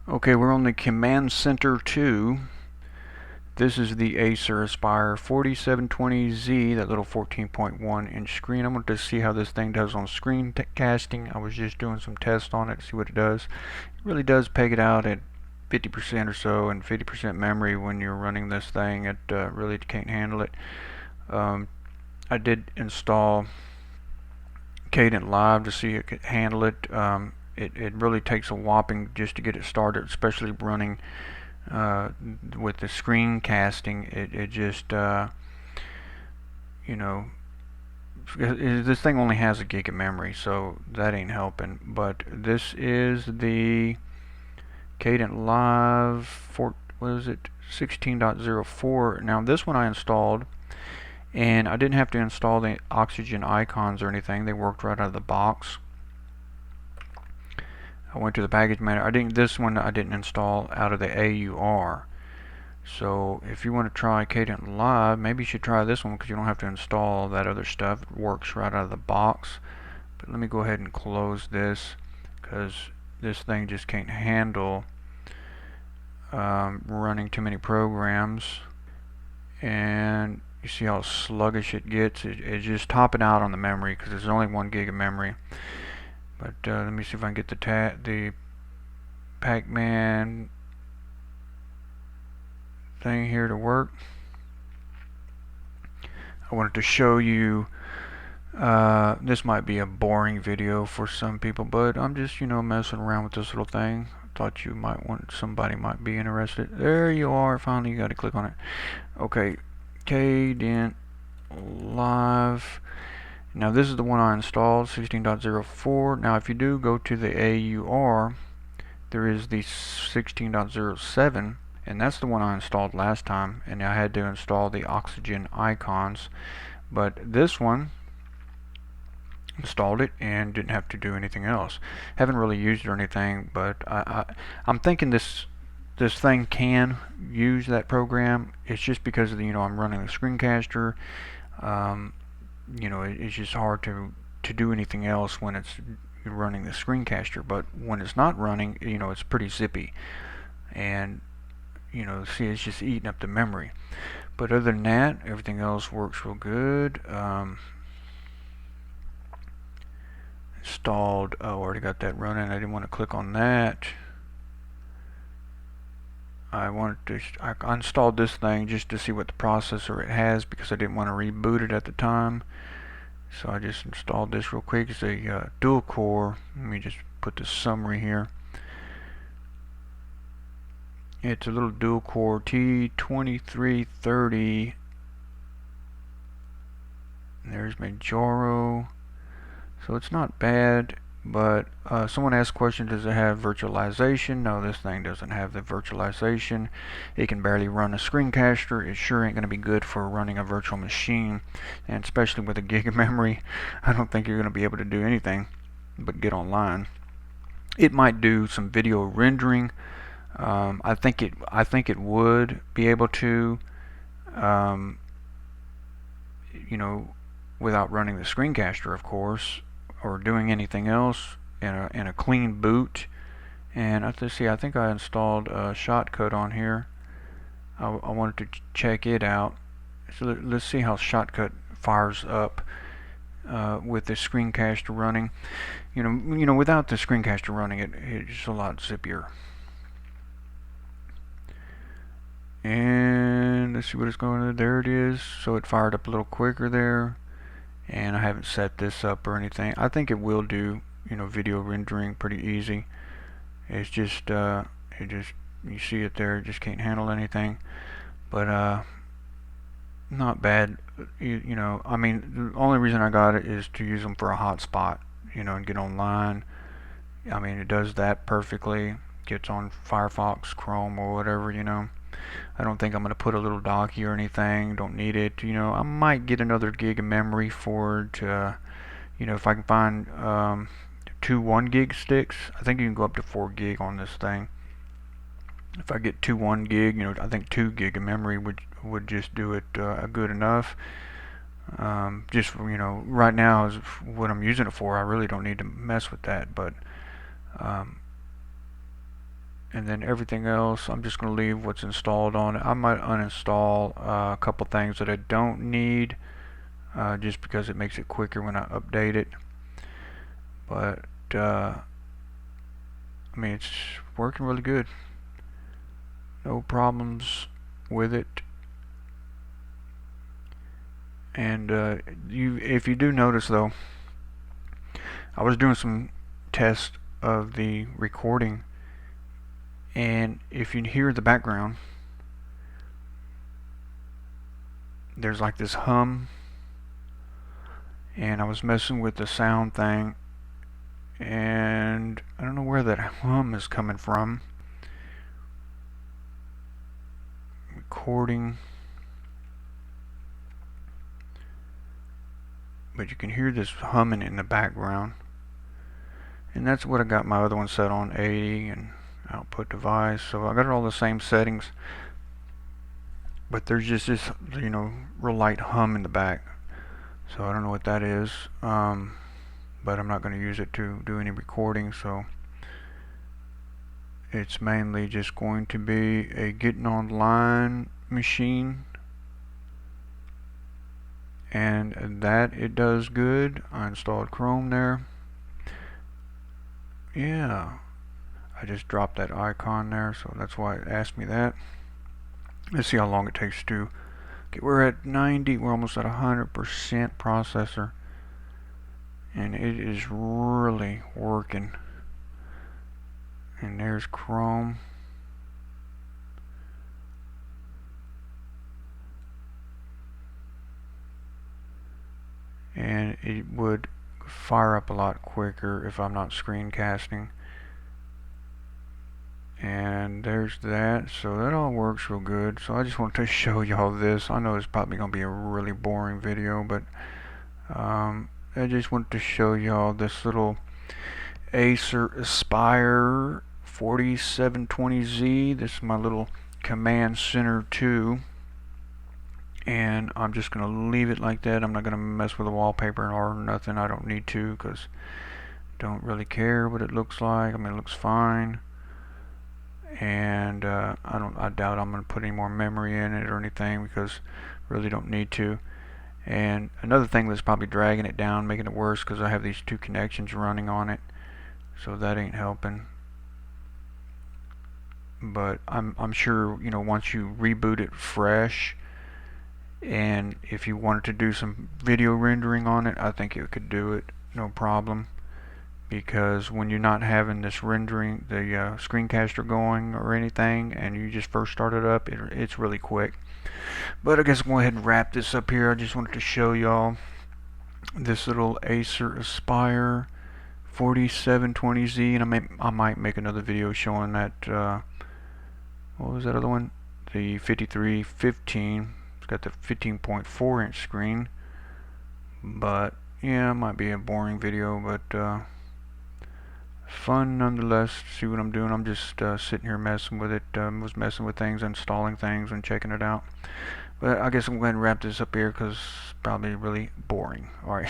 Okay, we're on the Command Center 2. This is the Acer Aspire 4720Z, that little 14.1 inch screen. I'm going to see how this thing does on screen casting. I was just doing some tests on it to see what it does. It really does peg it out at 50% or so and 50% memory when you're running this thing. It really can't handle it. I did install Cadent Live to see it could handle it. It really takes a whopping just to get it started, especially running with the screen casting. It just you know this thing only has a gig of memory, so that ain't helping. But this is the Cadent Live what is it, 16.04. Now this one I installed, and I didn't have to install the oxygen icons or anything. They worked right out of the box. I went to the package manager. This one I didn't install out of the AUR. So if you want to try Cadent Live, maybe you should try this one because you don't have to install that other stuff. It works right out of the box. But let me go ahead and close this because this thing just can't handle running too many programs. And you see how sluggish it gets. It's just topping out on the memory because there's only 1 gig of memory. But let me see if I can get the Pac-Man thing here to work. I wanted to show you, this might be a boring video for some people, but I'm just, messing around with this little thing. I thought somebody might be interested. There you are, finally you got to click on it. Okay, Cadent Live. Now this is the one I installed, 16.04. Now if you do go to the AUR, there is the 16.07, and that's the one I installed last time, and I had to install the oxygen icons. But this one, installed it and didn't have to do anything else. Haven't really used it or anything, but I'm thinking this thing can use that program. It's just because of I'm running the screencaster. It's just hard to do anything else when it's running the screencaster. But when it's not running, it's pretty zippy, and see, it's just eating up the memory. But other than that, everything else works real good. Installed. Oh, already got that running. I didn't want to click on that. I installed this thing just to see what the processor it has because I didn't want to reboot it at the time. So I just installed this real quick. It's a dual core. Let me just put the summary here. It's a little dual core T2330. There's Majoro. So it's not bad, but someone asked the question, does it have virtualization? No, this thing doesn't have the virtualization. It can barely run a screencaster. It sure ain't going to be good for running a virtual machine, and especially with a gig of memory, I don't think you're going to be able to do anything but get online. It might do some video rendering. I think it would be able to, without running the screencaster, of course, or doing anything else in a clean boot. And I think I installed a shotcut on here. I wanted to check it out. So let's see how shotcut fires up with the screencaster running. Without the screencaster running, it's a lot zippier. And let's see what it's going to. There it is. So it fired up a little quicker there. And I haven't set this up or anything. I think it will do, video rendering pretty easy. It's just, you see it there, it just can't handle anything. But not bad. I mean, the only reason I got it is to use them for a hotspot, and get online. I mean, it does that perfectly. Gets on Firefox, Chrome, or whatever, I don't think I'm going to put a little docky or anything. Don't need it. I might get another gig of memory for it. If I can find 2 1 gig sticks. I think you can go up to 4 gig on this thing. If I get 2 1 gig, I think 2 gig of memory would just do it good enough. Just right now is what I'm using it for. I really don't need to mess with that, but and then everything else I'm just going to leave what's installed on it. I might uninstall a couple things that I don't need, just because it makes it quicker when I update it. But I mean, it's working really good. No problems with it. And if you do notice though, I was doing some tests of the recording, and if you hear the background, there's like this hum, and I was messing with the sound thing, and I don't know where that hum is coming from. Recording, but you can hear this humming in the background, and that's what I got my other one set on, 80 and output device. So I got all the same settings, but there's just this, real light hum in the back. So I don't know what that is, but I'm not going to use it to do any recording. So it's mainly just going to be a getting online machine, and that it does good. I installed Chrome there. Yeah, I just dropped that icon there, so that's why it asked me that. Let's see how long it takes to get. We're at 90, we're almost at 100% processor, and it is really working. And there's Chrome. And it would fire up a lot quicker if I'm not screencasting. And there's that. So that all works real good. So I just wanted to show y'all this. I know it's probably going to be a really boring video, but I just wanted to show y'all this little Acer Aspire 4720Z. This is my little Command Center 2. And I'm just going to leave it like that. I'm not going to mess with the wallpaper or nothing. I don't need to, because I don't really care what it looks like. I mean, it looks fine. And I doubt I'm going to put any more memory in it or anything, because I really don't need to. And another thing that's probably dragging it down, making it worse, because I have these two connections running on it, so that ain't helping. But I'm sure, once you reboot it fresh, and if you wanted to do some video rendering on it, I think it could do it no problem, because when you're not having this rendering, the screencaster going or anything, and you just first start it up, it's really quick. But I guess I'll go ahead and wrap this up here. I just wanted to show y'all this little Acer Aspire 4720Z, and I might make another video showing that what was that other one, the 5315. It's got the 15.4 inch screen, but yeah, it might be a boring video, but fun nonetheless. See what I'm doing. I'm just sitting here messing with it. Was messing with things, installing things, and checking it out. But I guess I'm going to wrap this up here, because it's probably really boring. Alright.